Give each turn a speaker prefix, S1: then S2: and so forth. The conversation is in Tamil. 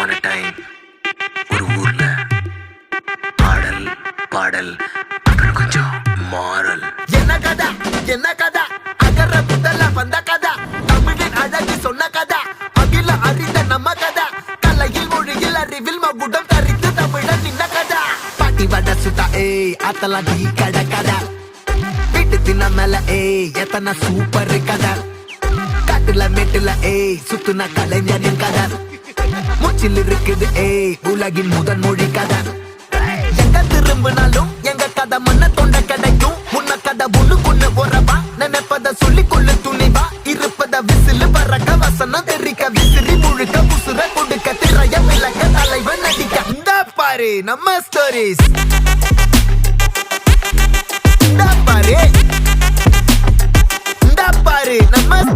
S1: upon a time ஒரு ஊர்ல ஆடல் பாடல் அப்புறம் கொஞ்சம் மாறல்.
S2: என்ன கதை அகர முதல்ல வந்த கதை, தமிழின் அழகு சொன்ன கதை, அகில அறிந்த நம்ம கதை, கலையில் மொழியில் அறிவில் மகுடம் தரித்து தமிழன் நின்ன கதை. பாட்டி வட சுட்டா அத்தலாம் டீ கடை கதை, வீட்டு தின்ன மேல எத்தனை சூப்பர் கதை, காட்டுல மேட்டுல சுத்துன கலைஞரின் கதை, மூச்சில் இருக்குது உலகின் முதன் மொழி கதை. எங்க திரும்பினாலும் எங்க கதை மண்ண தொண்ட கிடைக்கும், முன்ன கதை ஒண்ணு கொண்டு போறவா, நினைப்பத சொல்லி கொள்ளு துணிவா, இருப்பத விசிலு பறக்க வசனம் தெரிக்க விசிறி முழுக்க புசுர கொடுக்க திரைய விளக்க தலைவன் நடிக்க. இந்த பாரு நம்ம ஸ்டோரிஸ், இந்த பாரு நம்ம